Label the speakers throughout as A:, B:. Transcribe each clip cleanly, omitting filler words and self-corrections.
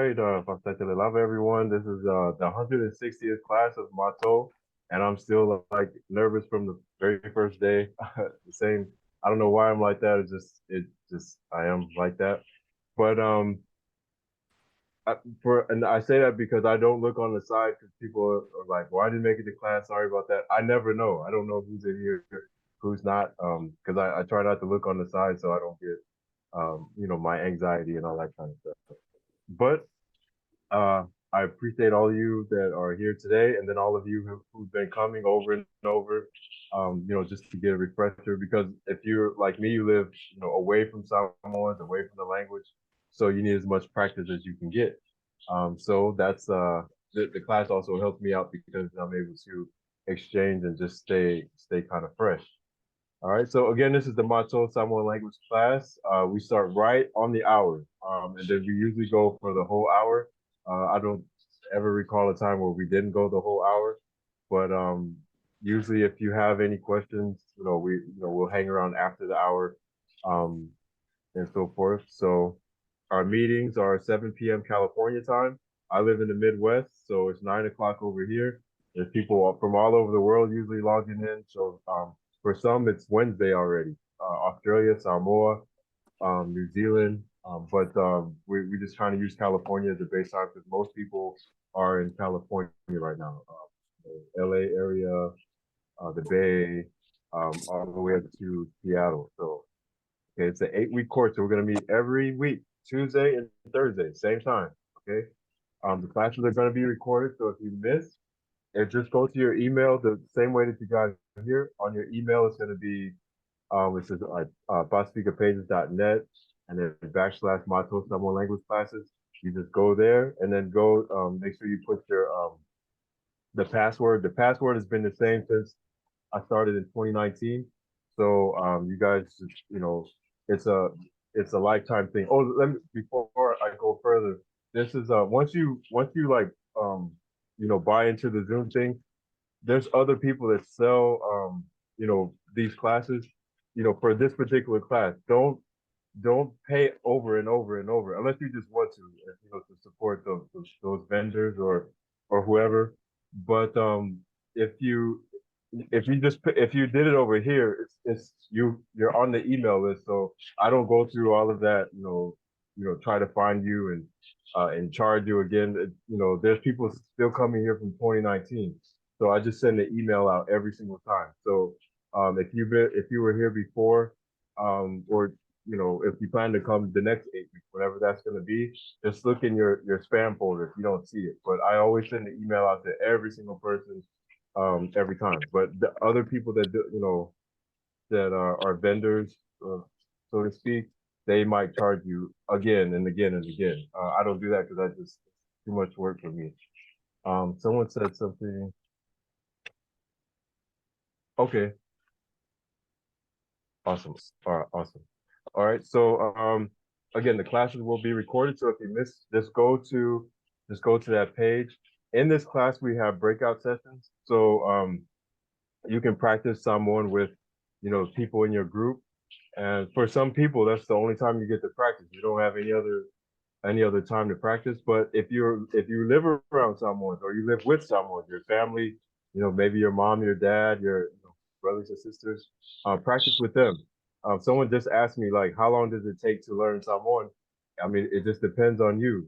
A: right, Pastor Love everyone. This is the 160th class of Mato, and I'm still like nervous from the very first day. The same. I don't know why I'm like that. It just I am like that. But and I say that because I don't look on the side because people are like, "Well, I didn't make it to class. Sorry about that." I never know. I don't know who's in here, who's not. Because I try not to look on the side so I don't get my anxiety and all that kind of stuff. But uh, I appreciate all of you that are here today, and then all of you who've been coming over and over, just to get a refresher. Because if you're like me, you live, away from Samoans, away from the language, so you need as much practice as you can get. So that's the class also helps me out because I'm able to exchange and just stay kind of fresh. All right. So again, this is the Mato Samoan language class. We start right on the hour, and then we usually go for the whole hour. I don't ever recall a time where we didn't go the whole hour, but usually if you have any questions, we'll hang around after the hour, um, and so forth. So our meetings are 7 p.m. California time. I live in the Midwest, so it's 9 o'clock over here. There's people from all over the world usually logging in. So for some, it's Wednesday already. Australia, Samoa, New Zealand. But we're just trying to use California as a baseline because most people are in California right now. The LA area, the Bay, all the way up to Seattle. So okay, it's an 8-week course. So we're going to meet every week, Tuesday and Thursday, same time. Okay. The classes are going to be recorded. So if you miss, just go to your email the same way that you guys are here. On your email, it's going to be it says botspeakerpages.net and then backslash Mato Samoan language classes. You just go there and then go make sure you put your the password. The password has been the same since I started in 2019. So you guys just, it's a it's a lifetime thing. Oh, let me before I go further, this is once you like buy into the Zoom thing, there's other people that sell these classes, for this particular class. Don't pay over and over and over unless you just want to, to support those vendors or whoever. But if you if you did it over here, you're on the email list, so I don't go through all of that, try to find you and charge you again. There's people still coming here from 2019, so I just send the email out every single time. So if you were here before, or if you plan to come the next 8 weeks, whatever that's going to be, just look in your spam folder if you don't see it. But I always send the email out to every single person every time. But the other people that do, that are vendors, so to speak, they might charge you again and again and again. I don't do that because I just too much work for me. Someone said something. Okay, awesome. All right, awesome. All right, so again, the classes will be recorded. So if you miss, just go to that page. In this class, we have breakout sessions. So you can practice Samoan with, people in your group. And for some people, that's the only time you get to practice. You don't have any other time to practice. But if you live around Samoans or you live with Samoans, your family, maybe your mom, your dad, your brothers and sisters, practice with them. Someone just asked me like, how long does it take to learn Samoan? I mean, it just depends on you.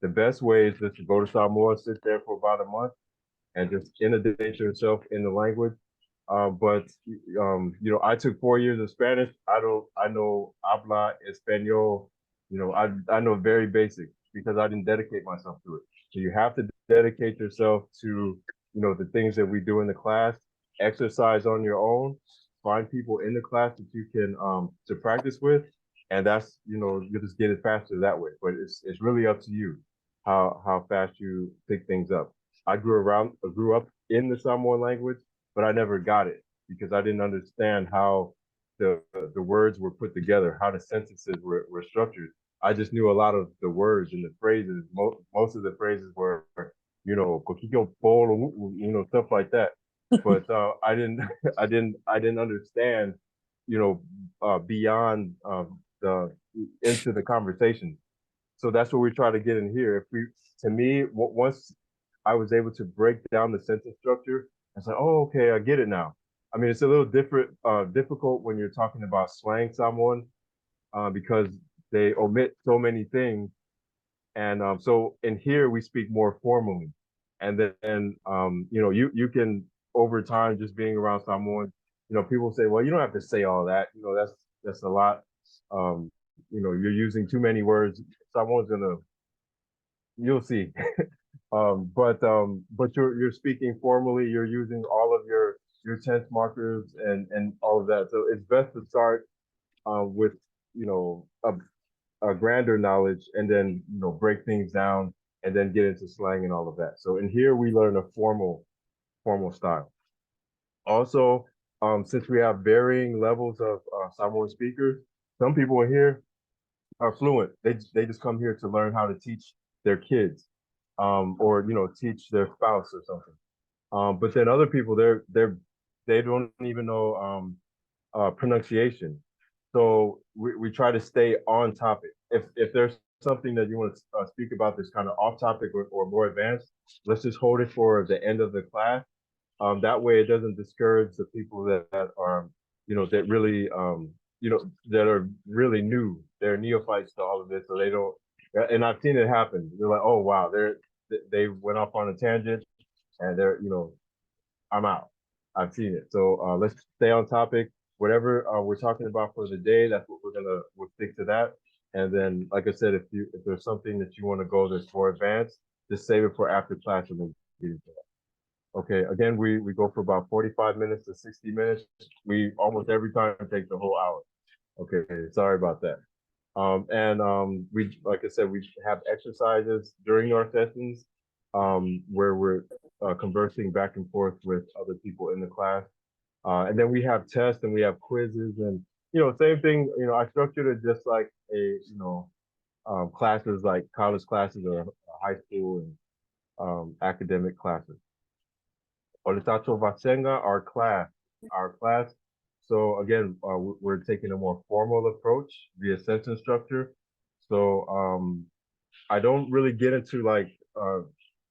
A: The best way is just to go to Samoa, sit there for about a month, and just inundate yourself in the language. But I took 4 years of Spanish. I know habla español. I know very basic because I didn't dedicate myself to it. So you have to dedicate yourself to, the things that we do in the class, exercise on your own, find people in the class that you can to practice with, and that's, you just get it faster that way. But it's really up to you how fast you pick things up. I grew up in the Samoan language, but I never got it because I didn't understand how the words were put together, how the sentences were structured. I just knew a lot of the words and the phrases. Most of the phrases were, "Kokiko polo," stuff like that. But I didn't, I didn't understand, beyond the into the conversation. So that's what we try to get in here. If we, to me, once I was able to break down the sentence structure, I said, oh, okay, I get it now. I mean, it's a little difficult when you're talking about slang Samoan, because they omit so many things. And so in here we speak more formally. And then you can, over time, just being around someone, people say, well, you don't have to say all that. That's a lot. Um, you're using too many words. Someone's gonna, you'll see. But you're speaking formally. You're using all of your tense markers and all of that. So it's best to start with a grander knowledge, and then break things down, and then get into slang and all of that. So in here we learn a formal style. Also, since we have varying levels of Samoan speakers, some people in here are fluent. They just come here to learn how to teach their kids, or teach their spouse or something. But then other people, they don't even know pronunciation. So we try to stay on topic. If there's something that you want to speak about that's kind of off topic, or more advanced, let's just hold it for the end of the class. That way it doesn't discourage the people that are, that really, that are really new. They're neophytes to all of this, so they don't. And I've seen it happen. They're like, oh wow, they went off on a tangent, and I'm out. I've seen it. So let's stay on topic. Whatever we're talking about for the day, that's what we'll stick to that. And then, like I said, if there's something that you want to go that's more advanced, just save it for after class, and we'll get into that. Okay. Again, we go for about 45 minutes to 60 minutes. We almost every time take the whole hour. Okay. Sorry about that. And we, like I said, we have exercises during our sessions, where we're conversing back and forth with other people in the class. And then we have tests and we have quizzes, and same thing. I structured it just like classes, like college classes or high school and academic classes. Oritacho Vasenga, our class. So again, we're taking a more formal approach via sentence structure. So I don't really get into like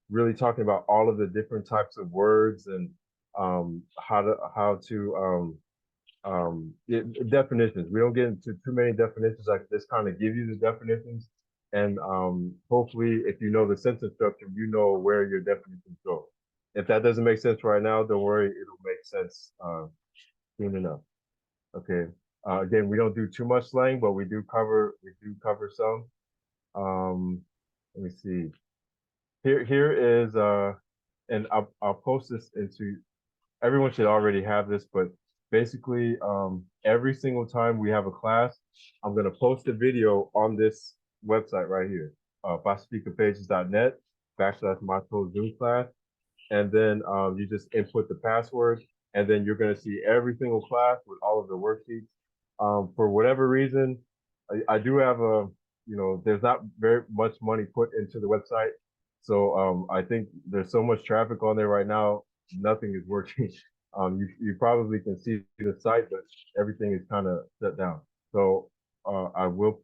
A: really talking about all of the different types of words, and definitions. We don't get into too many definitions. I just kind of give you the definitions, and hopefully, if you know the sentence structure, you know where your definitions go. If that doesn't make sense right now, don't worry, it'll make sense soon enough. Okay. Again, we don't do too much slang, but we do cover some. Let me see. Here is and I'll post this into, everyone should already have this, but basically, every single time we have a class, I'm gonna post a video on this website right here, pacificapages.net/Mato Zoom class, and then you just input the password, and then you're gonna see every single class with all of the worksheets. For whatever reason, I do have there's not very much money put into the website, so I think there's so much traffic on there right now, nothing is working. You probably can see the site, but everything is kind of shut down. So I will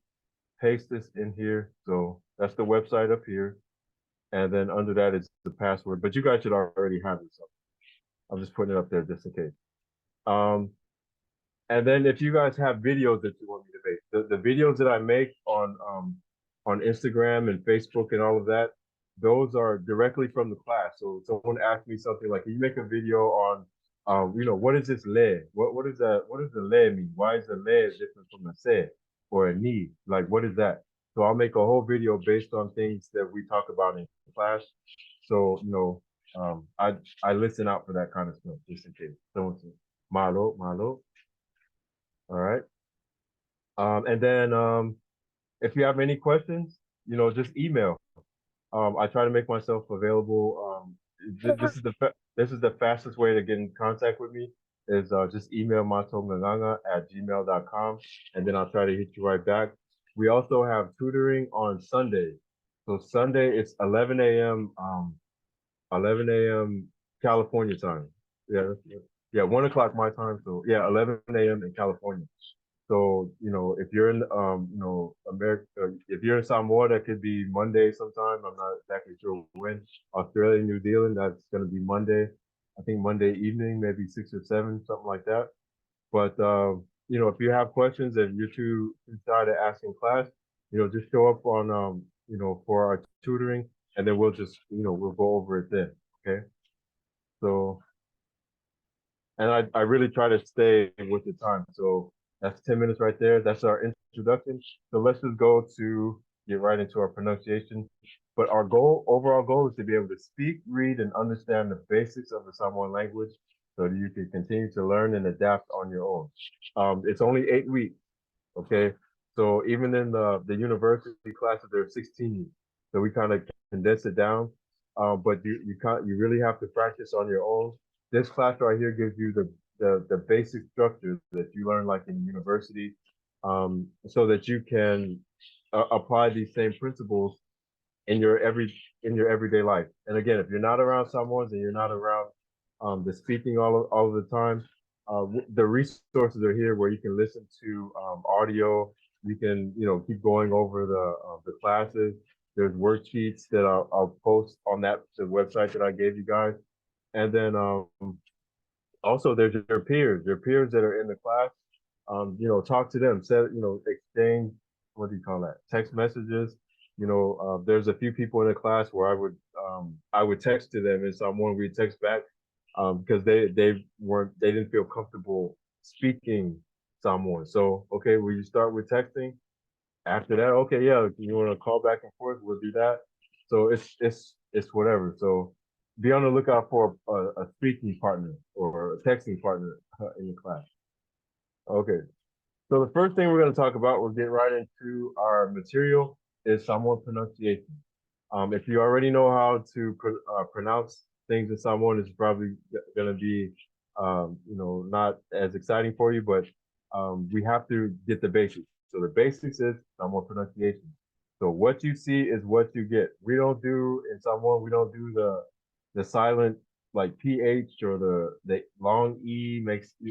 A: paste this in here. So that's the website up here, and then under that is the password. But you guys should already have it. So I'm just putting it up there just in case. Um, and then if you guys have videos that you want me to make, the videos that I make on Instagram and Facebook and all of that, those are directly from the class. So someone asked me something like, "Can you make a video on, what is this le? What is that? What does the le mean? Why is the le different from a se or a ni? Like, what is that?" So I'll make a whole video based on things that we talk about in class. So I listen out for that kind of stuff just in case. Someone says, "Malo, malo." All right. And then if you have any questions, just email. I try to make myself available. This is the fastest way to get in contact with me is just email matomanganga@gmail.com, and then I'll try to hit you right back. We also have tutoring on Sunday. So Sunday it's 11 a.m. California time. Yeah, 1 o'clock my time. So yeah, 11 a.m. in California. So if you're in America, if if you're in Samoa, that could be Monday sometime. I'm not exactly sure when. Australia, New Zealand, that's going to be Monday. I think Monday evening, maybe 6 or 7, something like that. But if you have questions and you're too shy to ask in class, just show up on for our tutoring, and then we'll just we'll go over it then. Okay. So, and I really try to stay with the time. So that's 10 minutes right there. That's our introduction. So let's just go to get right into our pronunciation. But our overall goal is to be able to speak, read, and understand the basics of the Samoan language so that you can continue to learn and adapt on your own. It's only 8 weeks. Okay. So even in the university classes, there are 16. So we kind of condense it down. But you really have to practice on your own. This class right here gives you the basic structure that you learn like in university, so that you can apply these same principles in your everyday life. And again, if you're not around Samoans and you're not around the speaking all of the time, the resources are here where you can listen to audio. You can keep going over the classes. There's worksheets that I'll post on the website that I gave you guys, and then also there's your peers that are in the class. Talk to them. Exchange, what do you call that? Text messages. There's a few people in the class where I would text to them, and someone would text back because they didn't feel comfortable speaking someone. So okay, will you start with texting? After that, okay, yeah, you want to call back and forth? We'll do that. So it's whatever. So be on the lookout for a speaking partner or a texting partner in the class. Okay. So the first thing we're going to talk about, we'll get right into our material, is Samoan pronunciation. If you already know how to pronounce things in Samoan, it's probably going to be, not as exciting for you, but we have to get the basics. So the basics is Samoan pronunciation. So what you see is what you get. We don't do in Samoan, we don't do the silent like PH or the long E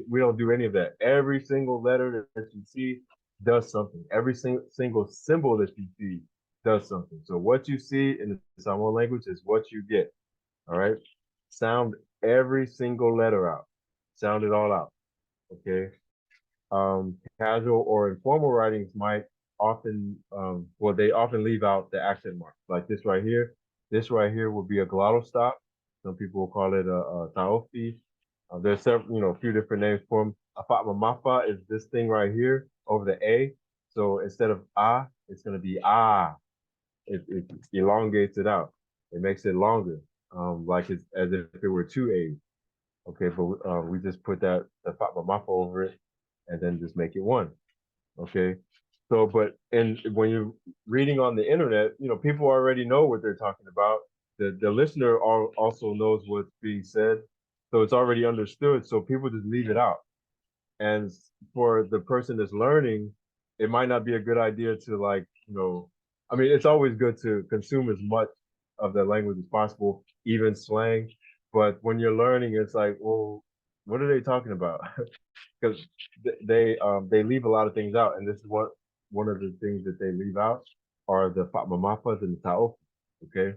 A: we don't do any of that. Every single letter that you see does something. Every single symbol that you see does something. So what you see in the Samoan language is what you get. All right. Sound every single letter out. Sound it all out. Okay. Casual or informal writings might often, they often leave out the accent mark, like this right here. This right here will be a glottal stop. Some people will call it a taofi. There's several, a few different names for them. A fatma mafa is this thing right here over the A. So instead of ah, it's going to be ah. It elongates it out. It makes it longer, like it's as if it were two A's. Okay, but we just put the fatma mafa over it and then just make it one. Okay. So, when you're reading on the internet, people already know what they're talking about. The listener also knows what's being said. So it's already understood. So people just leave it out. And for the person that's learning, it might not be a good idea to it's always good to consume as much of the language as possible, even slang. But when you're learning, it's like, well, what are they talking about? Because they leave a lot of things out, and this is one of the things that they leave out are the fatmamapas and the ta'of. Okay,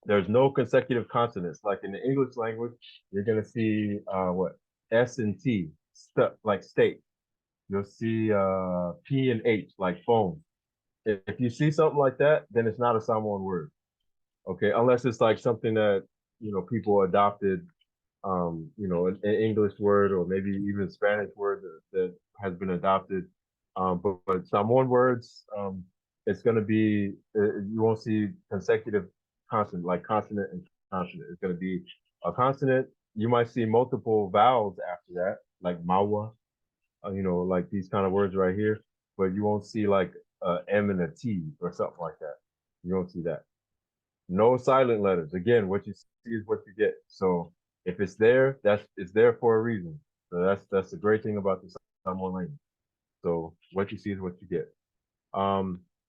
A: there's no consecutive consonants like in the English language. You're gonna see what S and T like state. You'll see P and H like phone. If you see something like that, then it's not a Samoan word. Okay, unless it's like something that people adopted an English word or maybe even a Spanish word that has been adopted. But Samoan words, it's going to be, you won't see consecutive consonant, like consonant and consonant. It's going to be a consonant. You might see multiple vowels after that, like mawa, like these kind of words right here. But you won't see like M and a T or something like that. You won't see that. No silent letters. Again, what you see is what you get. So if it's there, it's there for a reason. So that's the great thing about the Samoan language. So what you see is what you get.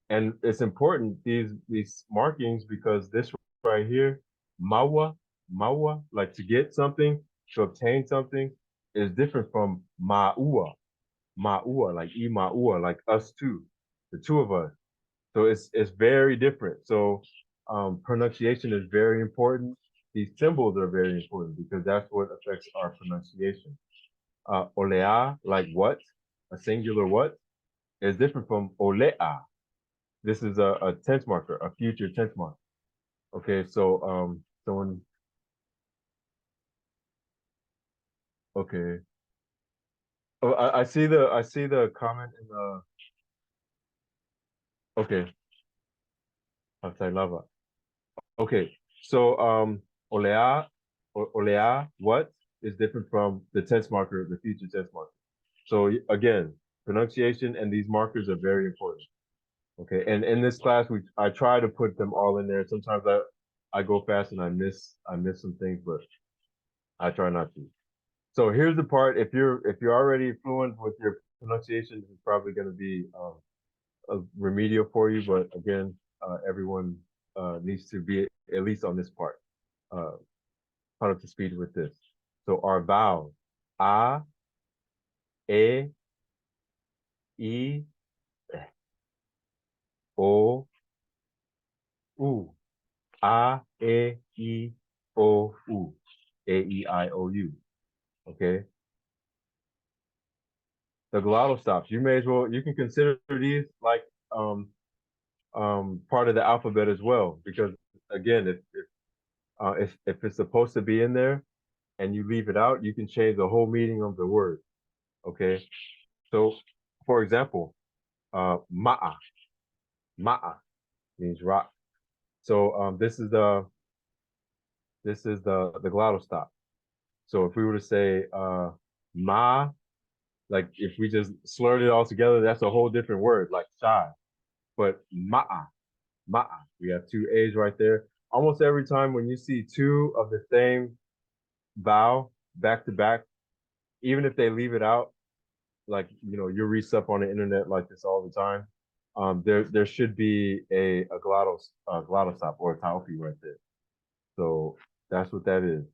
A: And it's important these markings because this right here, mawa, like to get something, to obtain something, is different from ma'ua, like i ma'ua, like us two, the two of us. So it's very different. So pronunciation is very important. These symbols are very important because that's what affects our pronunciation. Olea, like what, a singular what, is different from olea. This is a tense marker, a future tense marker. Okay, so when okay, oh, I see the comment in the okay, outside lava. Okay, so olea, olea, what is different from the tense marker, the future tense marker. So again, pronunciation and these markers are very important. Okay, and in this class, I try to put them all in there. Sometimes I go fast and I miss some things, but I try not to. So here's the part. If you're already fluent with your pronunciation, this is probably going to be a remedial for you. But again, everyone needs to be at least on this part, uh, caught up to speed with this. So our vowels: a, e, i, o, u. A, E, I, O, U. A, E, I, O, U. Okay. The glottal stops. You may as well, you can consider these like um part of the alphabet as well. Because again, if it's supposed to be in there and you leave it out, you can change the whole meaning of the word. Okay. So for example, ma'a. Ma'a means rock. So this is the glottal stop. So if we were to say ma, like if we just slurred it all together, that's a whole different word, like shy. But ma'a, ma'a, we have two A's right there. Almost every time when you see two of the same vowel back to back, even if they leave it out, like you read stuff on the internet like this all the time. There should be a glottal stop or a taufi right there. So that's what that is,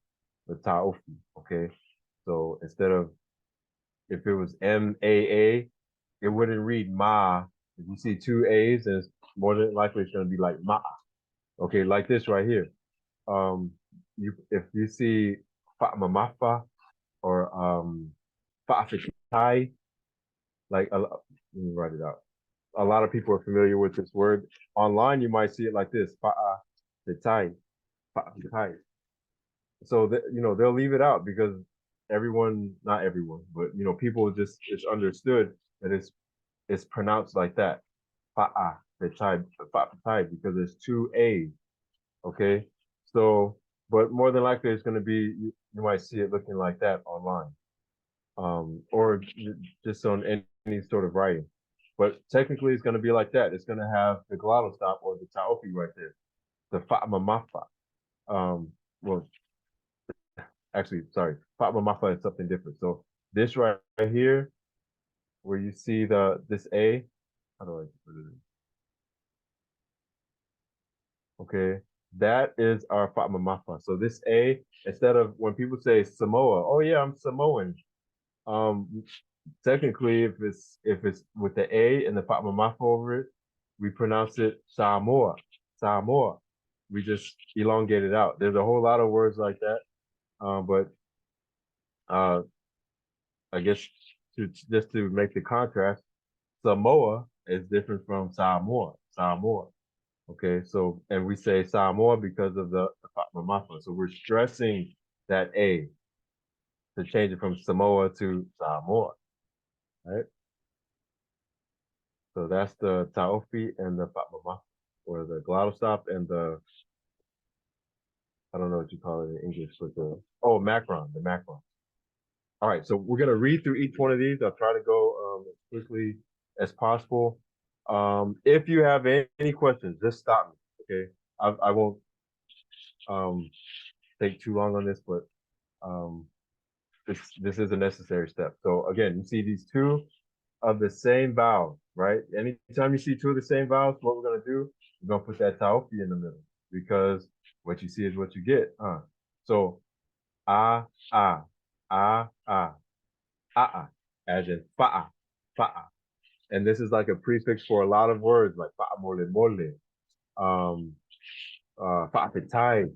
A: the taufi. Okay. So instead of if it was MAA, it wouldn't read ma. If you see two A's, then it's more than likely it's gonna be like ma. Okay, like this right here. If you see fa mamafa or fa'afitai, let me write it out. A lot of people are familiar with this word. Online, you might see it like this: fa'afitai, fa'afitai. So that they'll leave it out because everyone, not everyone, but people just it's understood that it's pronounced like that. Fa'a, the type, fa'a because there's two A's. Okay. So, but more than likely it's going to be, you might see it looking like that online. Or just on any sort of writing. But technically it's going to be like that. It's going to have the glottal stop or the ta'ofi right there. The fa'ma mafa. Well, actually, sorry. Fa'ma mafa is something different. So this right here, where you see this A, how do I put it in? Okay, that is our Fatma Mafa. So this A, instead of when people say Samoa, oh yeah, I'm Samoan. Um, Technically, if it's with the A and the Fatma Mafa over it, we pronounce it Samoa. Samoa. We just elongate it out. There's a whole lot of words like that. But uh, I guess just to make the contrast, Samoa is different from Samoa. Samoa. Okay, so and we say Samoa because of the Mafa. So we're stressing that A to change it from Samoa to Samoa. Right? So that's the Taofi and the Fatma Mafa, or the glottal stop and the I don't know what you call it in English, but the macron. All right, so we're gonna read through each one of these. I'll try to go as quickly as possible. If you have any questions, just stop me. Okay, I won't um, take too long on this, but um, this is a necessary step. So again, you see these two of the same vowel, right? Anytime you see two of the same vowels, what we're gonna do, we're gonna put that taufi in the middle because what you see is what you get. So ah ah ah ah ah ah, as in fa'a fa'a. And this is like a prefix for a lot of words like mole mole, um, fa'apetai.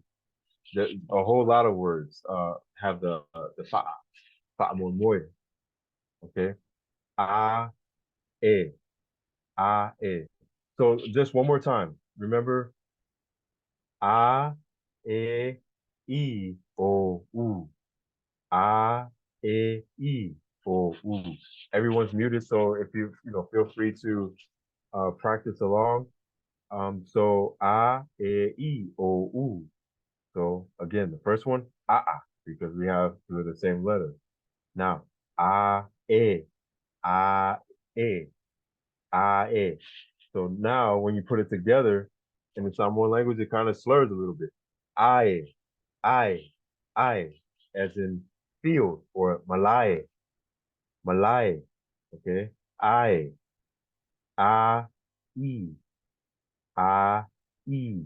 A: A whole lot of words have the fa mole mole. Okay, a e a e. So just one more time. Remember a e I o u. A, E, E, or U. Everyone's muted, so if feel free to practice along. So A, E, I, O, U. So again, the first one, because we have two of the same letters. Now, E, A, E, A, E. So now when you put it together in the Samoan language, it kind of slurs a little bit. Ae, I, as in field or Malay, Malay. Okay. I, A, E, A, E.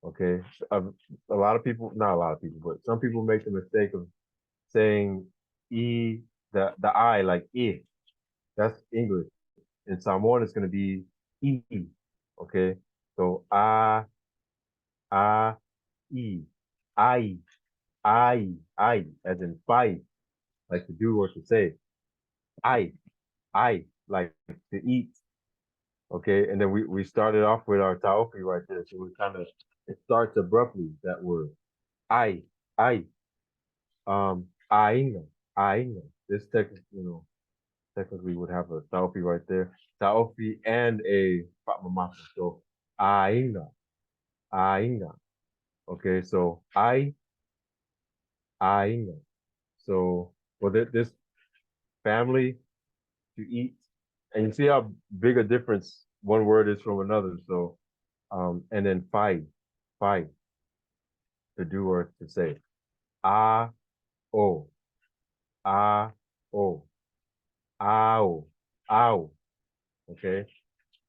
A: Okay. A lot of people, not a lot of people, but some people make the mistake of saying E, the I like I. That's English. In Samoan, it's going to be E. Okay. So A, E, I, as in fight, like to do or to say. I, like to eat. Okay, and then we started off with our taofi right there. So we kind of it starts abruptly, that word. I, I, ainga, ainga. This technically would have a taofi right there. Taofi and a fatmamasa. So ainga, ainga. Okay, so ainga. So for this family to eat, and you see how big a difference one word is from another. So and then fight, to do or to say. Ah, oh, ah, oh, ow, ow. Okay.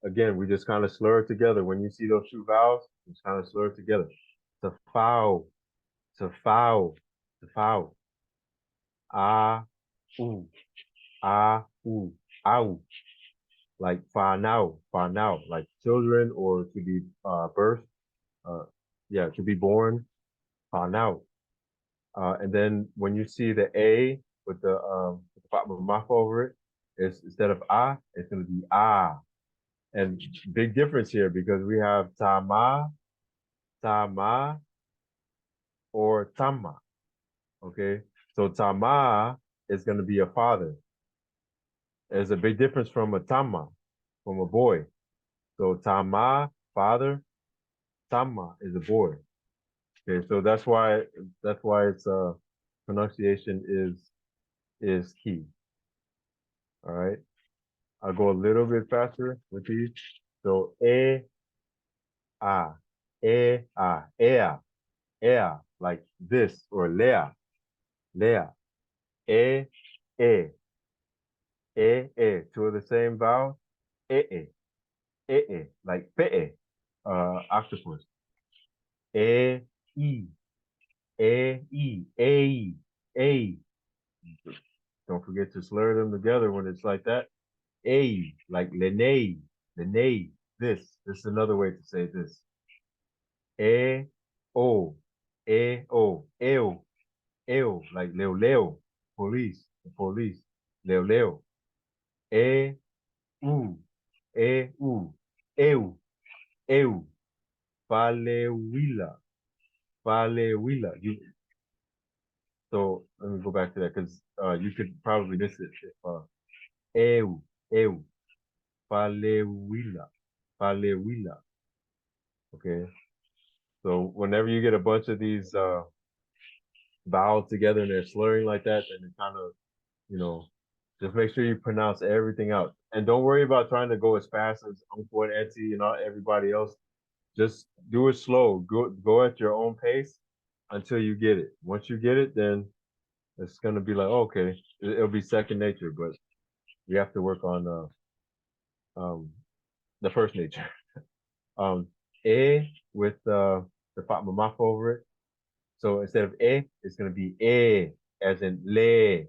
A: Again, we just kind of slur it together. When you see those two vowels, just kind of slur it together. To foul, to foul, to foul. Ah, ooh, ow. Like far now, like children or to be birthed. Uh, yeah, to be born. Far now. And then when you see the A with the maf over it, it's instead of it's going to be ah. And big difference here because we have tama, or tama. Okay, so tama is going to be a father. There's a big difference from a tama, from a boy. So tama, father, tama is a boy. Okay, so that's why it's pronunciation is key. All right. I'll go a little bit faster with these. So a, ea, like this, or lea, e, e, two of the same vowel, e, like pe, octopus, e, e, a. Don't forget to slur them together when it's like that. A, like lene, this. This is another way to say this. E, o, eu, like leo, police, the police, leo. E, u, eu, eu, palewila, palewila. So let me go back to that because you could probably miss it if eu, palewila, palewila. Okay. So whenever you get a bunch of these vowels together and they're slurring like that, then it kind of, you know, just make sure you pronounce everything out. And don't worry about trying to go as fast as Uncle and Etsy and everybody else. Just do it slow. Go at your own pace until you get it. Once you get it, then it's gonna be like, oh, okay, it'll be second nature. But you have to work on the first nature. With the Fatma Maf over it. So instead of it's gonna be as in le.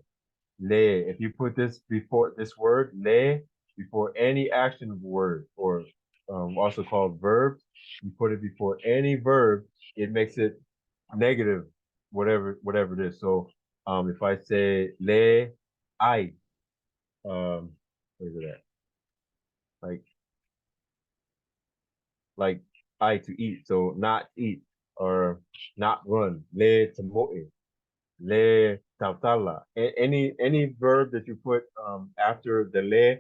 A: If you put this before this word, le, before any action word, or also called verbs. You put it before any verb, it makes it negative, whatever it is. So if I say le I, where's it at? Like like I to eat. So not eat or not run. Le tamoe, le tautala. Any verb that you put after the le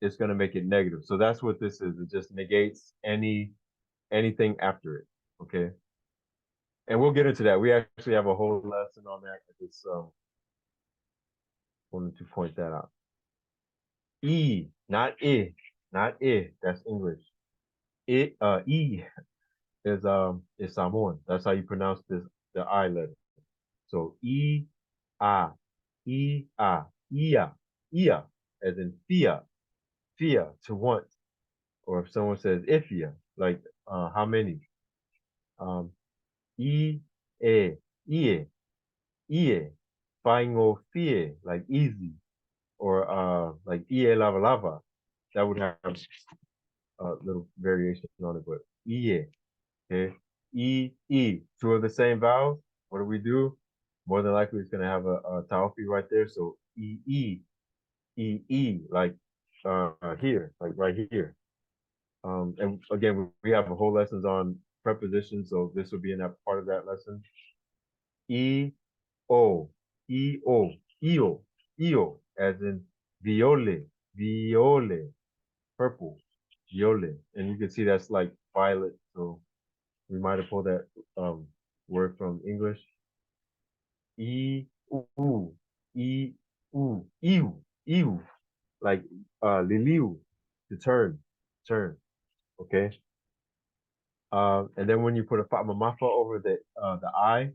A: is going to make it negative. So that's what this is. It just negates anything after it. Okay. And we'll get into that. We actually have a whole lesson on that. I just wanted to point that out. E, not I, not I. That's English. E is Samoan. That's how you pronounce the I letter. So a, ia, ia, as in fear to want. Or if someone says ifia, like how many? Um, e, ie, ie, faingo fie, like easy, or like ie lava lava. That would have a little variation on it, but ie, okay, two of the same vowels. What do we do? More than likely, it's gonna have a taufi right there. So like here, like right here. And again, we have a whole lessons on prepositions, so this will be in that part of that lesson. E O, E O, io, io, as in viole, viole, purple, viole, and you can see that's like violet. So we might have pulled that word from English. E u, e u, iu, iu, like liliu, to turn. Okay. And then when you put a fatma mafa over the I,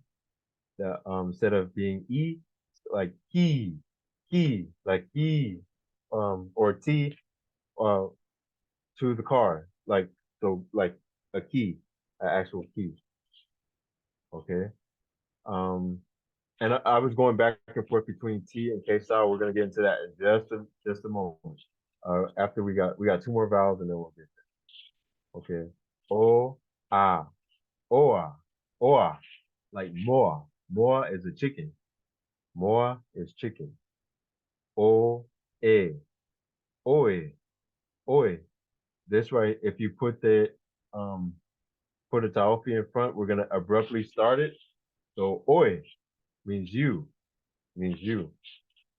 A: the instead of being E, like like he, or T, uh, to the car, like so, like a key, an actual key. Okay. Um, and I was going back and forth between T and K style. We're gonna get into that in just a moment. After we got two more vowels and then we'll get there. Okay. O a oa oa, like more. More is a chicken. More is chicken. O e oe oe. This right, if you um put a taofi in front, we're gonna abruptly start it. So oe means you.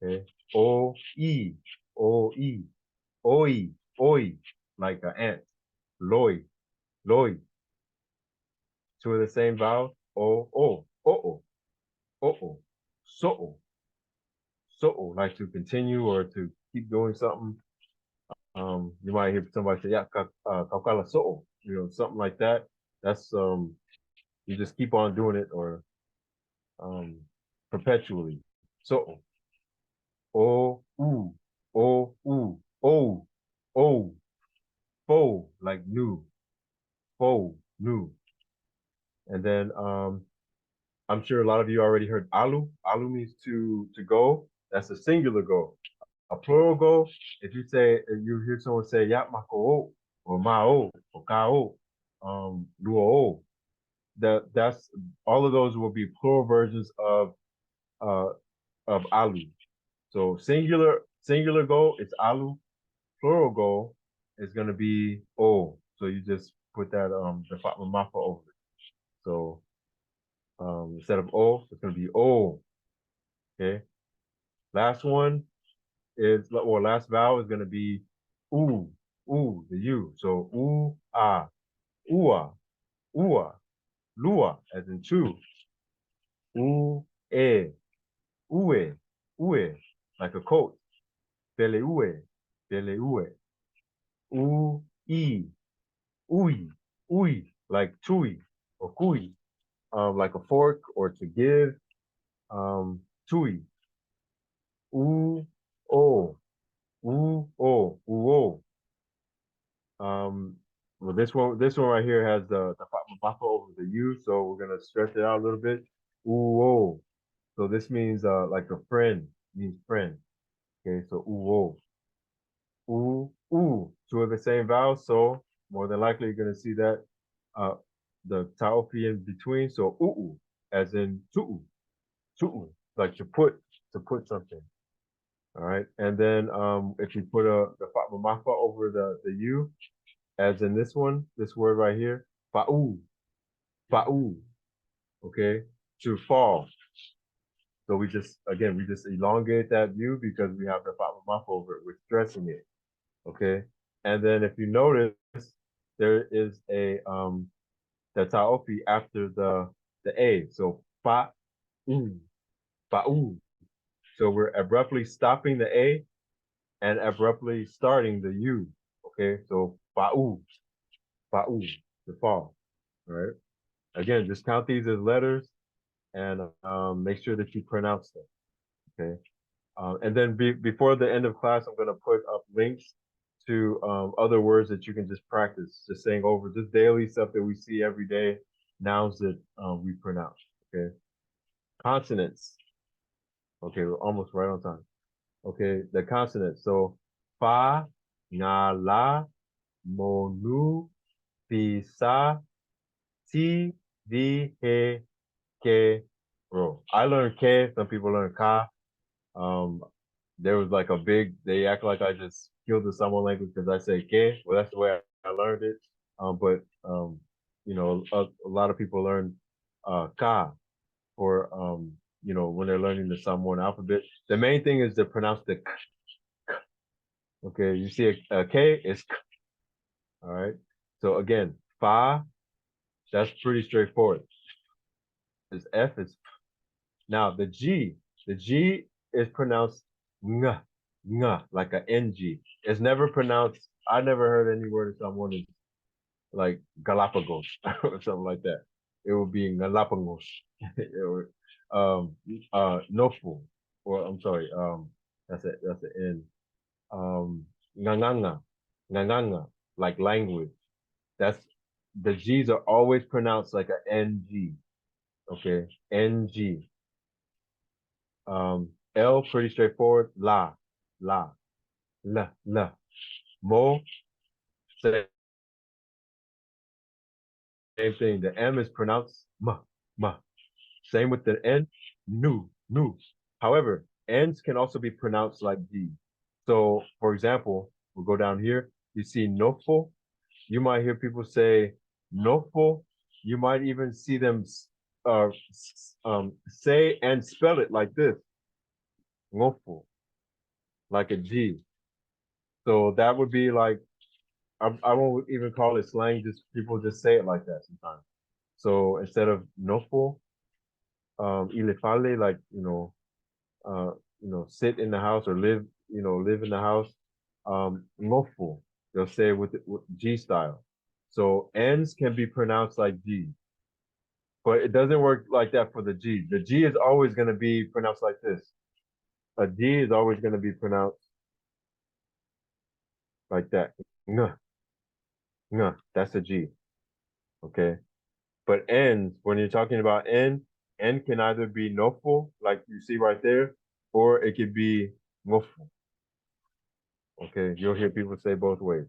A: Okay. O e oi, like an ant. Loi, loi. Two of the same vowel. O, so, like to continue or to keep doing something. You might hear somebody say, "Yeah, kakala so," something like that. That's you just keep on doing it, or um, perpetually. So, o, o, o, fo, like new, fo, new. And then I'm sure a lot of you already heard alu. Alu means to go. That's a singular go. A plural go, if you hear someone say "ya mako," or "mao," or "kao," "luo," that's all of those will be plural versions uh of alu. So singular go is alu. Plural go is gonna be o. So you just put that the fatma mafa over it. So instead of o, it's gonna be o. Okay. Last one last vowel is gonna be u, the u. So ua, ua, lua, as in two. U, ue, ue, like a coat. Peleue, peleue. I, ui, like tui or kui, like a fork or to give. Tui. U, o, uo. Well, this one right here has the buffer over the U, so we're gonna stretch it out a little bit. Uo. So this means like a friend, means friend. Okay, so uo. ooh. Two of the same vowel, so more than likely you're gonna see that uh the taufi in between. So as in tu'u, like to put something. All right. And then if you put the fatma mafa over the u, as in this word right here, fa'u, fa'u, okay, to fall. So we just elongate that u because we have the fatma mafa over it. We're stressing it. Okay. And then if you notice, there is a the taofi after the a. So fa'u, fa'u. So we're abruptly stopping the a and abruptly starting the u. Okay. So fa'u, to fall. All right. Again, just count these as letters and make sure that you pronounce them. Okay. And then before the end of class, I'm going to put up links to other words that you can just practice, just saying over just daily stuff that we see every day, nouns that we pronounce. Okay. Consonants. Okay. We're almost right on time. Okay. The consonants. So fa, nga, la, mo, nu, fi, sa, ti, di, he, ke, ro. I learned ke. Some people learn ka. Um, there was like a big. They act like I just killed the Samoan language because I say ke. Well, that's the way I learned it. But you know, a lot of people learn ka for you know, when they're learning the Samoan alphabet. The main thing is to pronounce the k. Okay, you see a k, it's k. All right. So again, fa. That's pretty straightforward. It's f. It's now the G is pronounced ng, ng, like a ng. It's never pronounced. I never heard any word of someone is like Galapagos or something like that. It would be Galapagos. Or Nofu, or I'm sorry, that's an N. Nganganga, nganganga, like language. That's the G's are always pronounced like a NG. Okay, NG. L, pretty straightforward. La, la. Mo, same thing. The M is pronounced ma. Same with the N, nu. However, N's can also be pronounced like D. So, for example, we'll go down here. You see nofo. You might hear people say nofo. You might even see them say and spell it like this, ngofo, like a G. So that would be like I won't even call it slang. Just people just say it like that sometimes. So instead of nofo, ilefale, like uh, sit in the house or live, live in the house. Ngofo, they'll say with G style. So N's can be pronounced like G, but it doesn't work like that for the G. The G is always going to be pronounced like this. A D is always going to be pronounced like that. Ng, ng, that's a G. Okay. But N's, when you're talking about N can either be nofo, like you see right there, or it could be ngofo. Okay, you'll hear people say both ways.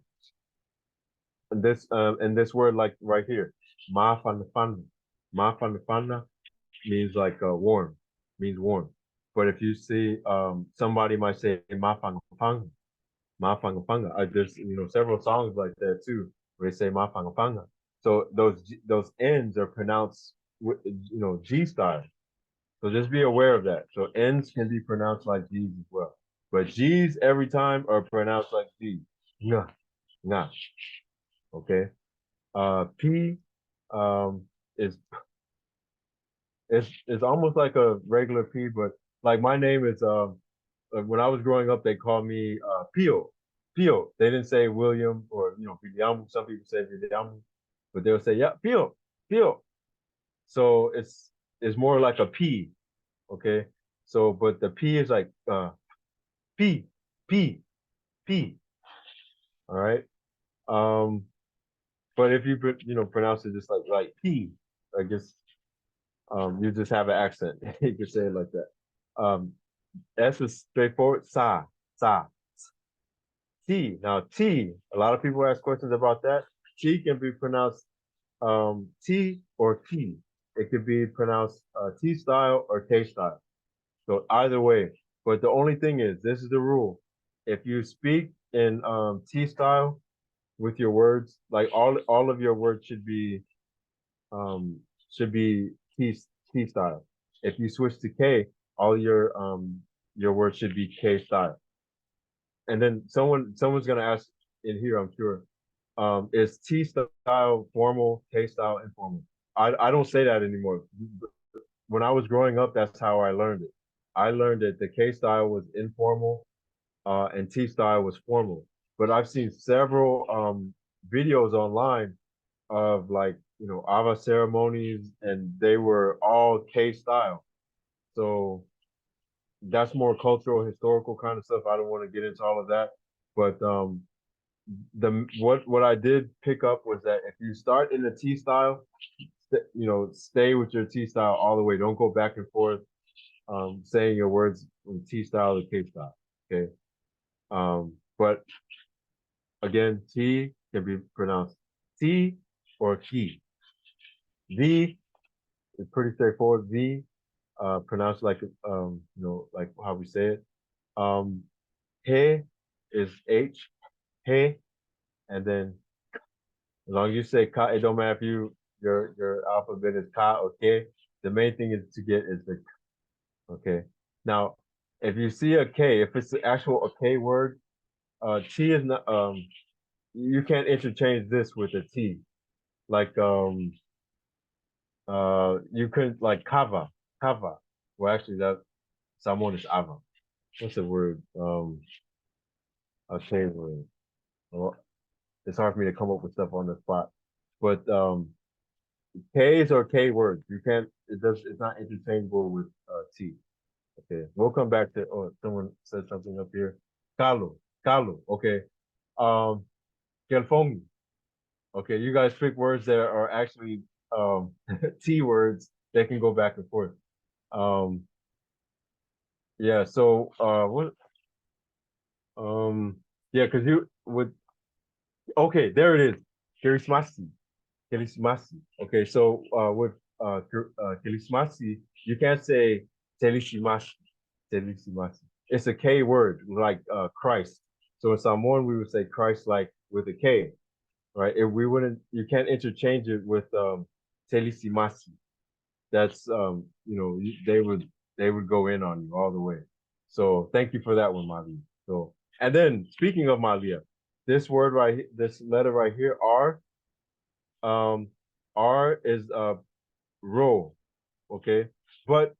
A: And this word like right here, mafanafana. Mafanafana means like warm, means warm. But if you see somebody might say mafangapanga, mafangapanga. There's several songs like that too where they say mafangapanga. So those N's are pronounced with G style. So just be aware of that. So N's can be pronounced like G's as well. But G's every time are pronounced like G's. Nga, nga. Okay. P um is it's almost like a regular P, but like my name is when I was growing up they called me Pio. Pio. They didn't say William or William. Some people say William, but they'll say yeah, Pio, Pio. So it's more like a P, okay? So but the P is like P, P, P. All right. Um, but if you pronounce it just like P, I guess you just have an accent. You can say it like that. S is straightforward. Sa, T. Now T. A lot of people ask questions about that. T can be pronounced T or T. It could be pronounced T style or K style. So either way. But the only thing is, this is the rule. If you speak in T style with your words, like all of your words um should be T style. If you switch to K, all your words should be K style. And then someone's gonna ask in here, I'm sure, is T style formal, K style informal? I don't say that anymore. When I was growing up, that's how I learned it. I learned that the K style was informal, and T style was formal. But I've seen several videos online of like Ava ceremonies, and they were all K style. So that's more cultural, historical kind of stuff. I don't want to get into all of that, but the what I did pick up was that if you start in the T style, stay with your T style all the way. Don't go back and forth saying your words from T style to K style. Okay. But again, T can be pronounced T or Ki. V is pretty straightforward. V pronounced like like how we say it. Um, He is H, he, and then as long as you say ka, it don't matter if your alphabet is ka or ke. The main thing is to get is the okay. Now, if you see a K, if it's the actual a K word, T is not you can't interchange this with a T. Like you could like kava. Well actually that Samoan is ava. What's the word? A K word. Well, it's hard for me to come up with stuff on the spot. But K's are K words. You can't it's not interchangeable with T. Okay. We'll come back to someone said something up here. Kalu. Kalu. Okay. Um Gelfongi. Okay, you guys pick words that are actually T words that can go back and forth. Um yeah, so what yeah, because you would okay, there it is. Kirismasi. Telismasi. Okay, so with telismasi, you can't say telishimashi. Telishimashi. It's a K word, like Christ. So in Samoan, we would say Christ like with a K, right? If we wouldn't, you can't interchange it with telisimasi. That's they would go in on you all the way. So thank you for that one, Malia. So and then speaking of Malia, this word right, this letter right here, um, R is ro, okay? But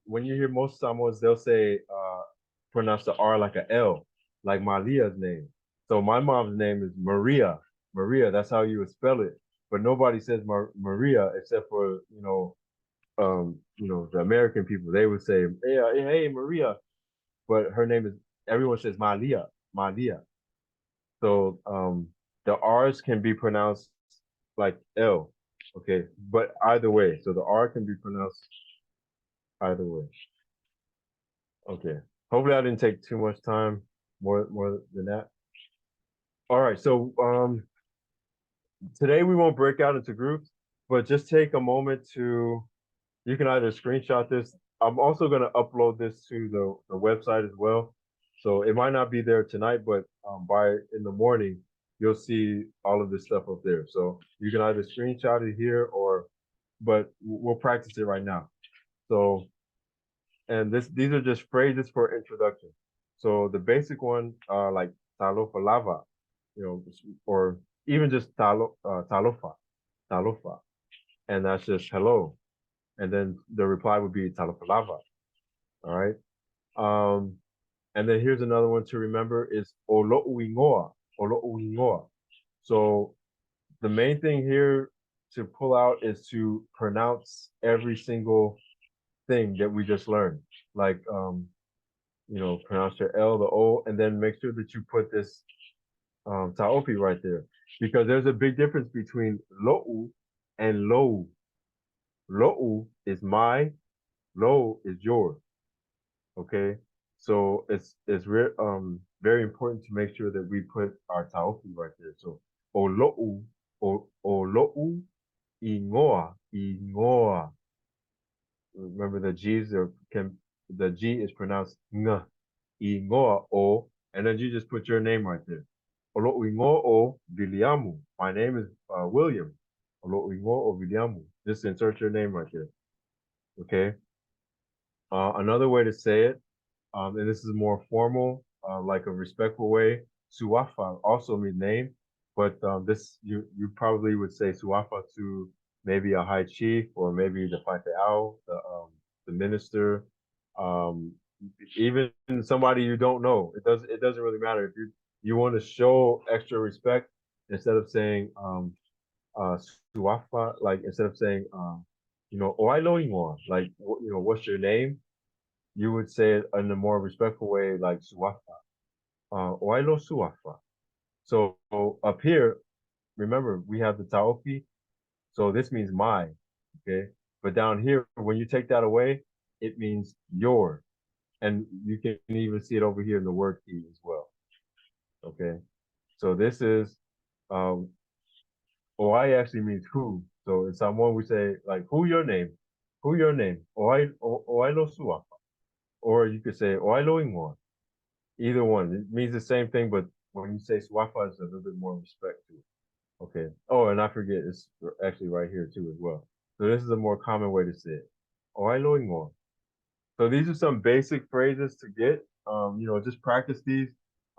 A: when you hear most Samoans, they'll say pronounce the R like a L, like Malia's name. So my mom's name is Maria. Maria, that's how you would spell it. But nobody says Maria except for the American people. They would say, hey, Maria. But her name is everyone says Malia, Malia. So the R's can be pronounced like L. Okay. But either way. So the R can be pronounced either way. Okay. Hopefully I didn't take too much time, more than that. All right. So today we won't break out into groups, but just take a moment to you can either screenshot this. I'm also gonna upload this to the website as well. So it might not be there tonight, but by in the morning you'll see all of this stuff up there. So you can either screenshot it here but we'll practice it right now. So and these are just phrases for introduction. So the basic one, like talo lava, or even just talofa, and that's just hello. And then the reply would be talofa lava. All right. Um, and then here's another one to remember is olo uingoa. So the main thing here to pull out is to pronounce every single thing that we just learned. Like pronounce your L, the O, and then make sure that you put this taopi right there. Because there's a big difference between lo'u and lo'u. Lo'u is my, lo is yours. Okay. So it's real very important to make sure that we put our taofi right there. So olo'u, olo'u, ingoa, ingoa. Remember the G's are can the G is pronounced ng, ingoa o, and then you just put your name right there. Olo'u ingoa o Viliamu. My name is William. Olo'u ingoa o Viliamu. Just insert your name right there. Okay. Another way to say it, and this is more formal, like a respectful way. Suafa also means name, but this you probably would say Suafa to maybe a high chief or maybe the Faiteao, the minister, um, even somebody you don't know. It doesn't really matter if you want to show extra respect instead of saying Suafa, like instead of saying Oailoingwa, like what's your name? You would say it in a more respectful way, like Suafa, Oailo Suafa. So up here, remember we have the Taofi, so this means my, okay? But down here, when you take that away, it means your. And you can even see it over here in the word key as well, okay? So this is, Oi actually means who. So in Samoan, we say, like, who your name? Who your name? Oailo Suafa. Or you could say, Oailo Ingwa. Either one. It means the same thing, but when you say Swafa, it's a little bit more respect to it. Okay. Oh, and I forget, it's actually right here too as well. So this is a more common way to say it. Oailo Ingwa. So these are some basic phrases to get. Just practice these.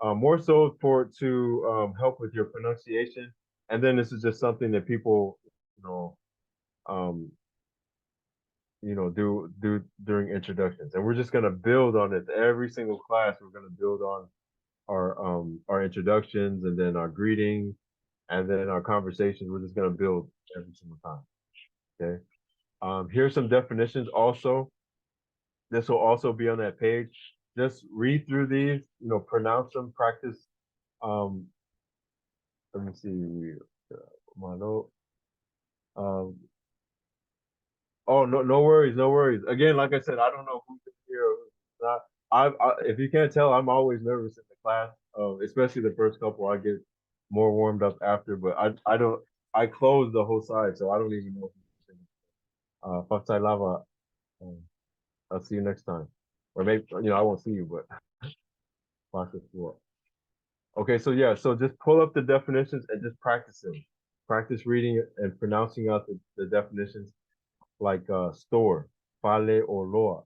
A: More so help with your pronunciation. And then this is just something that people, um, do during introductions. And we're just gonna build on it. Every single class, we're gonna build on our introductions and then our greetings and then our conversations. We're just gonna build every single time. Okay. Here's some definitions also. This will also be on that page. Just read through these, pronounce them, practice. Um, let me see. My note. Um, oh no, no worries, no worries. Again, like I said, I don't know who's here or who's not. If you can't tell, I'm always nervous in the class, especially the first couple. I get more warmed up after, but I don't. I close the whole side, so I don't even know who's in. Fatai Lava. Um, I'll see you next time, or maybe I won't see you, but process floor. Okay, so yeah, so just pull up the definitions and just practice them. Practice reading it and pronouncing out the definitions like store, fale or loa,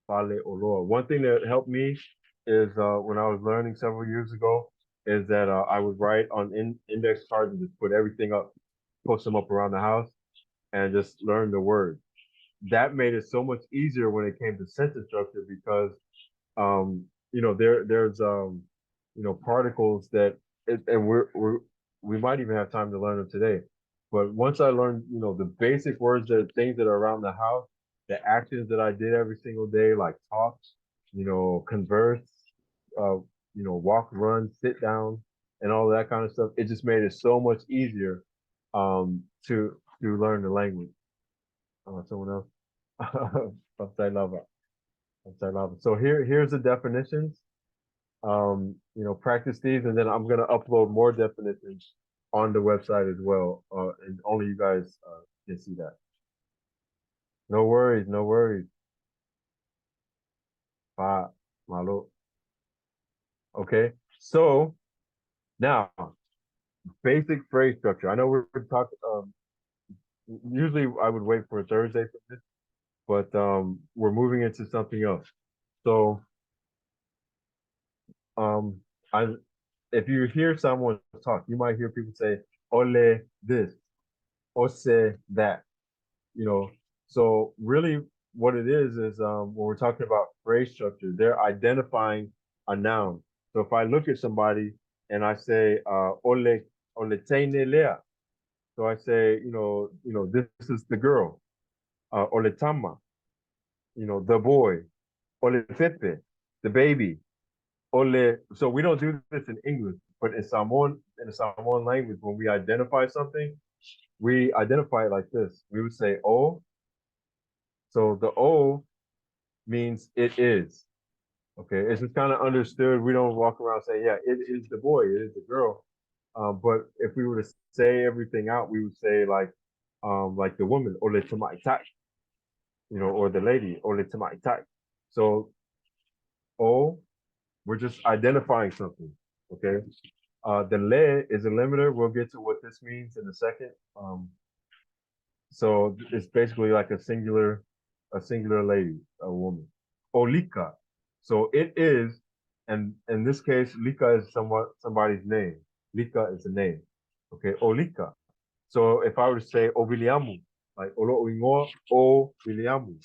A: fale or loa. One thing that helped me is when I was learning several years ago is that I would write on index cards and just put everything up, post them up around the house, and just learn the words. That made it so much easier when it came to sentence structure because there's particles that and we might even have time to learn them today. But once I learned, the basic words, the things that are around the house, the actions that I did every single day, like talk, converse, walk, run, sit down, and all that kind of stuff, it just made it so much easier to learn the language. Someone else? So here's the definitions. Practice these, and then I'm gonna upload more definitions on the website as well, and only you guys can see that. No worries, no worries. Pa, malo. Okay, so now basic phrase structure. I know we're talking. Usually I would wait for Thursday for this, but we're moving into something else. So um, I if you hear someone talk, you might hear people say "ole this," "ose that." So really what it is when we're talking about phrase structure, they're identifying a noun. So if I look at somebody and I say ole teine lea, so I say this is the girl, ole tama, the boy, ole pepe, the baby, ole. So we don't do this in English, but in the Samoan language, when we identify something, we identify it like this. We would say o. So the O means it is. Okay, it's just kind of understood. We don't walk around saying, "Yeah, it is the boy, it is the girl." But if we were to say everything out, we would say like the woman, or le tamaitai, or the lady, or le tamaitai. So, oh, we're just identifying something. Okay. The le is a limiter. We'll get to what this means in a second. So it's basically like a singular lady, a woman. Olika. So it is, and in this case, Lika is somebody's name. Lika is a name. Okay, Olika. So if I were to say Obiliamu, like Olo Ingoa O Biliamu,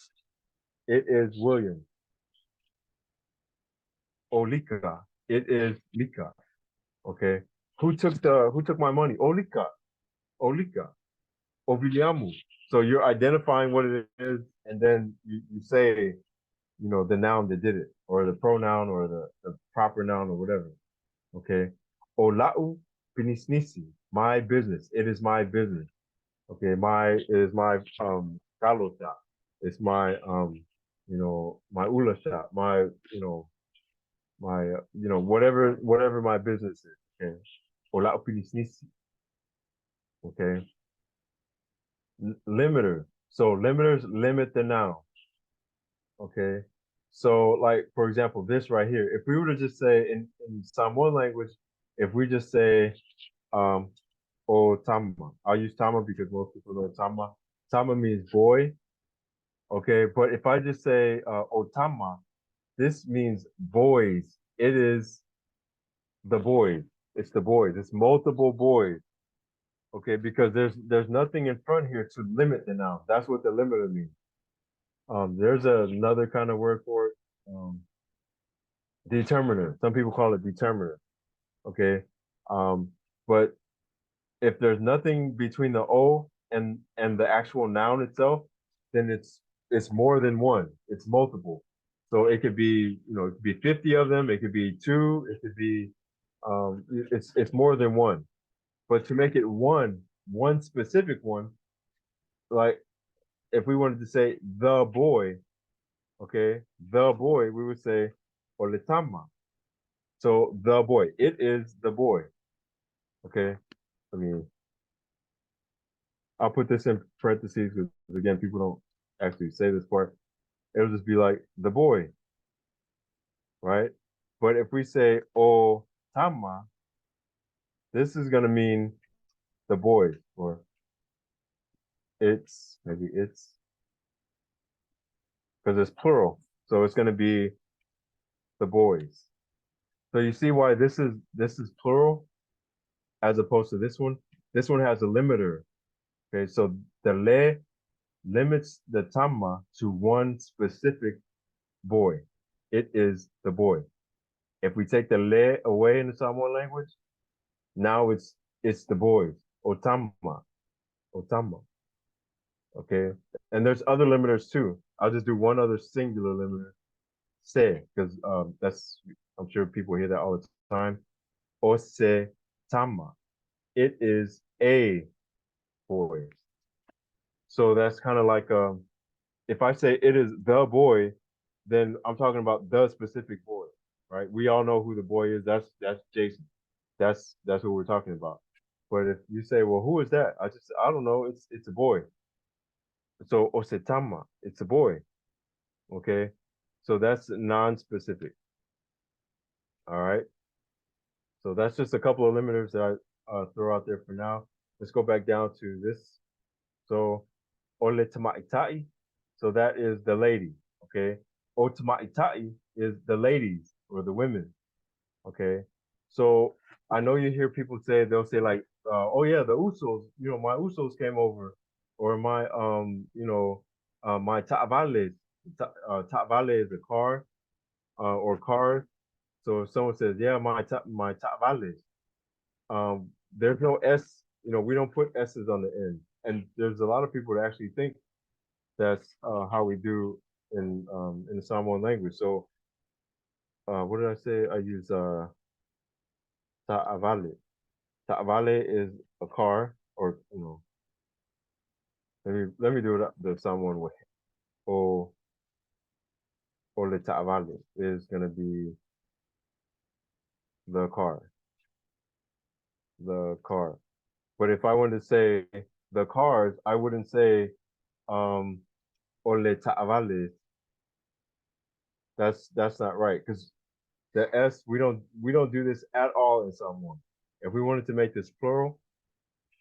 A: it is William. Olika. It is Lika. Okay. Who took my money? Olika. Olika. Obiliamu. So you're identifying what it is, and then you say, the noun that did it, or the pronoun, or the proper noun, or whatever. Okay. Olau pinisnisi. My business. It is my business. Okay. It is my kalo shop. It's my my ula shop. My whatever my business is. Okay. Olau pinisnisi. Okay. Limiter. So limiters limit the noun. Okay. So, like, for example, this right here, if we were to just say in Samoan language, if we just say, o tama, I'll use tama because most people know tama. Tama means boy. Okay. But if I just say, o tama, this means boys. It is the boys. It's the boys. It's multiple boys. Okay. Because there's nothing in front here to limit the noun. That's what the limiter means. There's another kind of word for it. Determiner. Some people call it determiner. Okay. Um, but if there's nothing between the O and the actual noun itself, then it's more than one. It's multiple. So it could be, it could be 50 of them, it could be two, it could be it's more than one. But to make it one specific one, like if we wanted to say the boy, okay, the boy, we would say Oletama. So the boy, it is the boy. Okay. I mean, I'll put this in parentheses because again, people don't actually say this part. It'll just be like the boy, right? But if we say o tama, this is gonna mean the boy, or maybe it's because it's plural. So it's gonna be the boys. So you see why this is plural as opposed to this one. This one has a limiter. Okay, so the le limits the tama to one specific boy. It is the boy. If we take the le away in the Samoan language, now it's the boys. Otama. Otama. Okay. And there's other limiters too. I'll just do one other singular limiter. Se, because that's I'm sure people hear that all the time. Ose tama. It is a boy. So that's kind of like if I say it is the boy, then I'm talking about the specific boy, right? We all know who the boy is. That's Jason. That's what we're talking about. But if you say, well, who is that? I don't know. It's a boy. So osetama, it's a boy. Okay. So that's non-specific. All right. So that's just a couple of limiters that I throw out there for now. Let's go back down to this. So ole tamaitai. So that is the lady. Okay. O tamaitai is the ladies or the women. Okay. So I know you hear people say, they'll say like, oh yeah, the Usos, my Usos came over, or my my Ta'vales. Ta'vale is a car, or cars. So if someone says, yeah, my Ta'vales, there's no S, we don't put S's on the end. And there's a lot of people that actually think that's how we do in the Samoan language. So what did I say? I use Ta'vale. Ta'vale is a car, or let me do it the Samoan way. O o le ta'avale is going to be the car, the car. But if I wanted to say the cars, I wouldn't say um ole ta'avales. That's not right because the S we don't do this at all in Samoan. If we wanted to make this plural,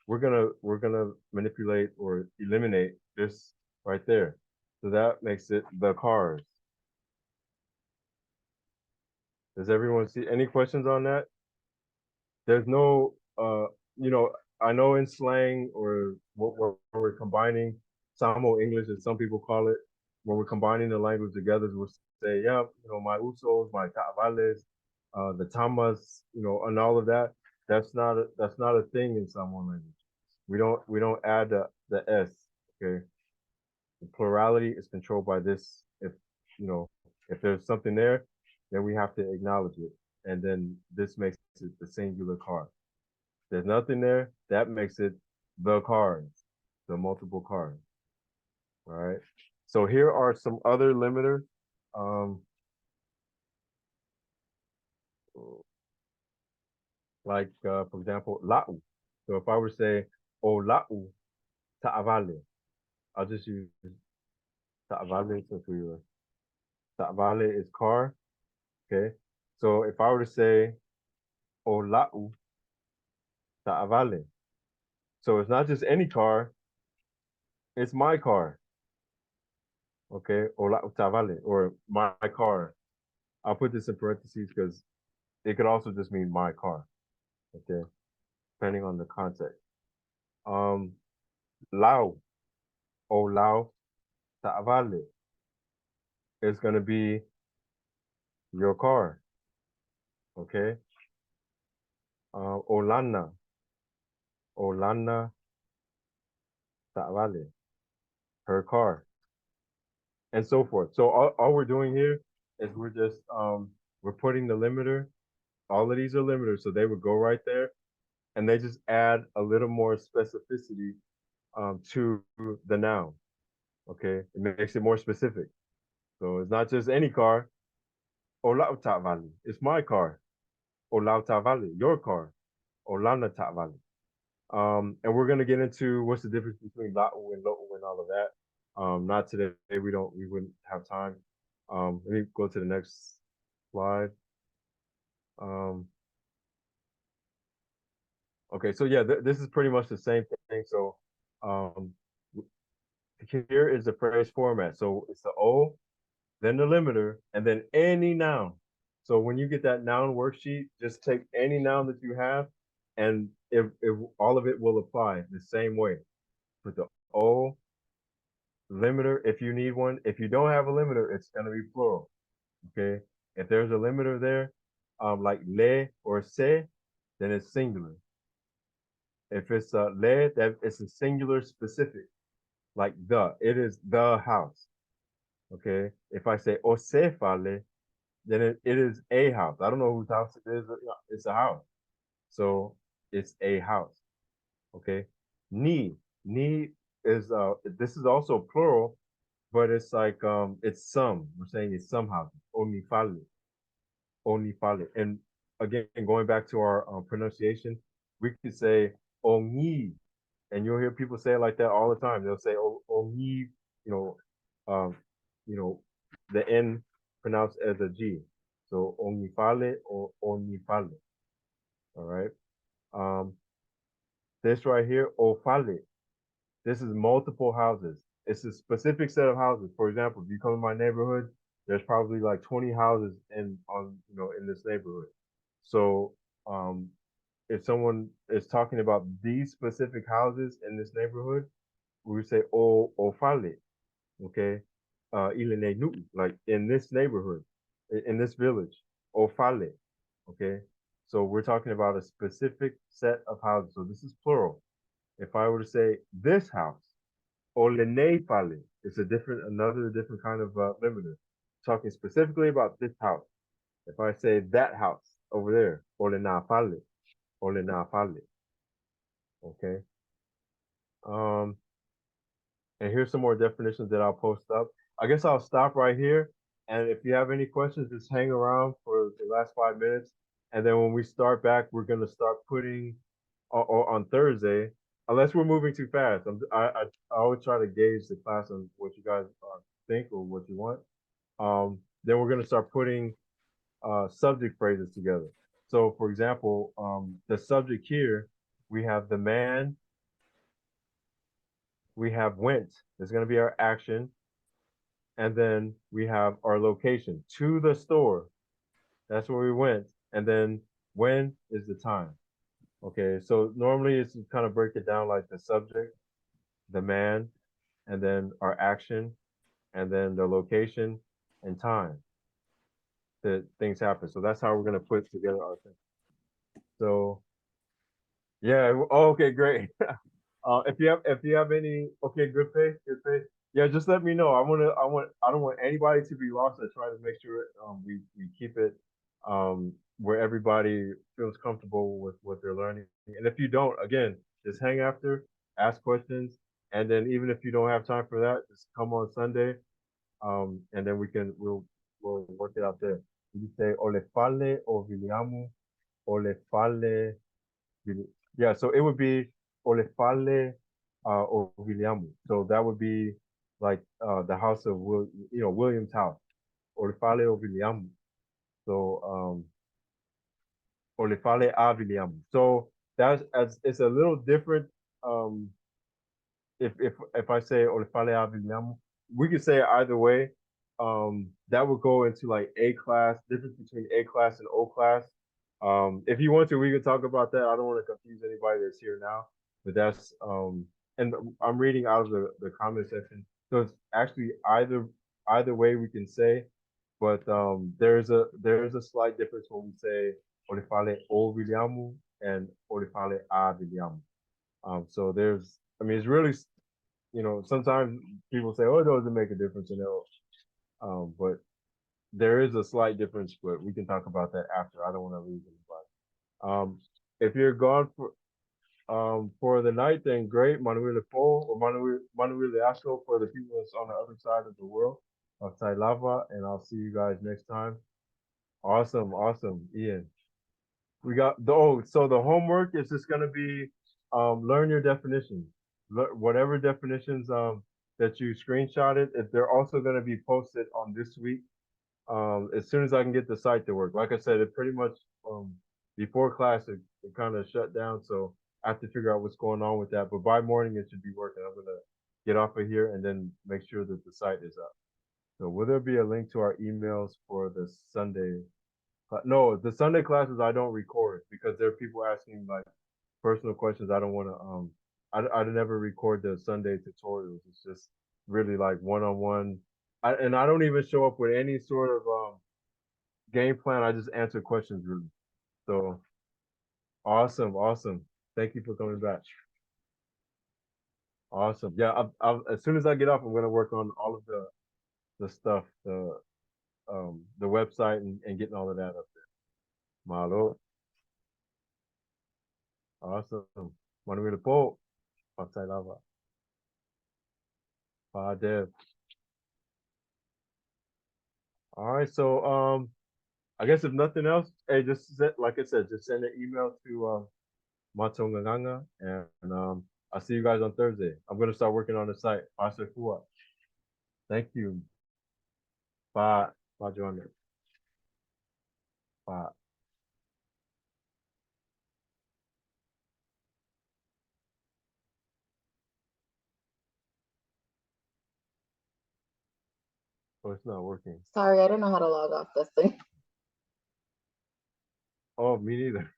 A: we're gonna manipulate or eliminate this right there. So that makes it the cars. Does everyone see any questions on that? There's no you know, I know in slang or what we're combining Samo English as some people call it, when we're combining the language together, we'll say, yeah, my usos, my ta'avales, the tamas, and all of that. That's not a thing in Samoan language. We don't add the s. Okay, the plurality is controlled by this. You know if there's something there, then we have to acknowledge it, and then this makes it the singular car. There's nothing there, that makes it the cars, the multiple cars. All right. So here are some other limiters. Like for example, la'u. So if I were to say o la'u ta'avale, I'll just use ta'avale since we were ta'avale is car. Okay. So if I were to say o la'u ta'avale, so it's not just any car, it's my car. Okay, o la'u ta'avale, or my car. I'll put this in parentheses because it could also just mean my car. Okay, depending on the context. Um, Lao o Lao ta'avale is going to be your car. Okay. Olana ta'avale, her car, and so forth. So all we're doing here is we're putting the limiter. All of these are limiters, so they would go right there, and they just add a little more specificity to the noun. Okay, it makes it more specific. So it's not just any car. Olau ta'vali, it's my car. Olau ta'vali, your car. Olana ta'vali. And we're gonna get into what's the difference between la'u and lo'u and all of that. Not today. We wouldn't have time. Let me go to the next slide. Um, okay, so yeah, this is pretty much the same thing. So um, here is the phrase format. So it's the O, then the limiter, and then any noun. So when you get that noun worksheet, just take any noun that you have, and if all of it will apply the same way. Put the O, limiter if you need one. If you don't have a limiter, it's gonna be plural. Okay. If there's a limiter there, like le or se, then it's singular. If it's le, that it's a singular specific, like it is the house. Okay. If I say osefale, then it is a house. I don't know whose house it is. It's a house. So it's a house. Okay. Ni is this is also plural, but it's like it's some. We're saying it's some houses. Only fale. And again, going back to our pronunciation, we could say ongi, and you'll hear people say it like that all the time. They'll say ongi, you know, um, you know, the N pronounced as a G. So onifale or onifale. All right. Um, this right here, ofale. This is multiple houses. It's a specific set of houses. For example, if you come to my neighborhood, there's probably like 20 houses in this neighborhood. So if someone is talking about these specific houses in this neighborhood, we would say o fale, okay? Ilene nu, like in this neighborhood, in this village, o fale, okay? So we're talking about a specific set of houses. So this is plural. If I were to say this house, olene fale, it's another different kind of limiter. Talking specifically about this house. If I say that house over there, olena fale, olena fale, okay? Um, and here's some more definitions that I'll post up. I guess I'll stop right here. And if you have any questions, just hang around for the last 5 minutes. And then when we start back, we're gonna start putting on Thursday, unless we're moving too fast. I always try to gauge the class on what you guys think or what you want. Then we're gonna start putting subject phrases together. So, for example, the subject here, we have the man, we have went. It's gonna be our action, and then we have our location to the store. That's where we went, and then when is the time. Okay, so normally it's kind of break it down like the subject, the man, and then our action, and then the location and time that things happen. So that's how we're gonna put together our thing. So yeah, okay, great. If you have any good pay, good pay. Yeah, just let me know. I don't want anybody to be lost. I try to make sure we keep it where everybody feels comfortable with what they're learning. And if you don't, again, just hang after, ask questions, and then even if you don't have time for that, just come on Sunday, and then we'll work it out there. You say ole fale o Viliamu, ole fale yeah, so it would be Olefale or Williamu. So that would be like the house of William's house. Olefale or Williamu. So Olefale a Williamu. So that's as it's a little different um if I say Olefale a Williamu, we could say it either way. That would go into like A class, difference between A class and O class. If you want to, we could talk about that. I don't want to confuse anybody that's here now, but that's and I'm reading out of the comment section. So it's actually either way we can say, but there's a slight difference when we say Olefale o Williamu and Olefale a Williamu. So I mean, it's really, sometimes people say, oh, it doesn't make a difference, but there is a slight difference, but we can talk about that after. I don't want to lose anybody. If you're gone for the night, then great. Manuel Po or Manuel Astro for the people that's on the other side of the world of Tailava, and I'll see you guys next time. Awesome, awesome, Ian. We got so the homework is just gonna be learn your definitions. Whatever definitions that you screenshotted, if they're also gonna be posted on this week. As soon as I can get the site to work. Like I said, it pretty much before class it kind of shut down, so I have to figure out what's going on with that. But by morning it should be working. I'm gonna get off of here and then make sure that the site is up. So will there be a link to our emails for the Sunday? No, the Sunday classes I don't record because there are people asking like personal questions. I don't want to I never record the Sunday tutorials. It's just really like one on one. And I don't even show up with any sort of game plan. I just answer questions really. So awesome, awesome. Thank you for coming back. Awesome. Yeah, as soon as I get off, I'm gonna work on all of the stuff, the website and getting all of that up there. Malo. Awesome. Manuel po. Pasay lava. Dev. All right. So I guess if nothing else, hey, like I said, just send an email to Matonganganga, and I'll see you guys on Thursday. I'm gonna start working on the site. Pastor Fua. Thank you. Bye. Bye, Joanna. Bye. Oh, it's not working.
B: Sorry, I don't know how to log off this thing.
A: Oh, me neither.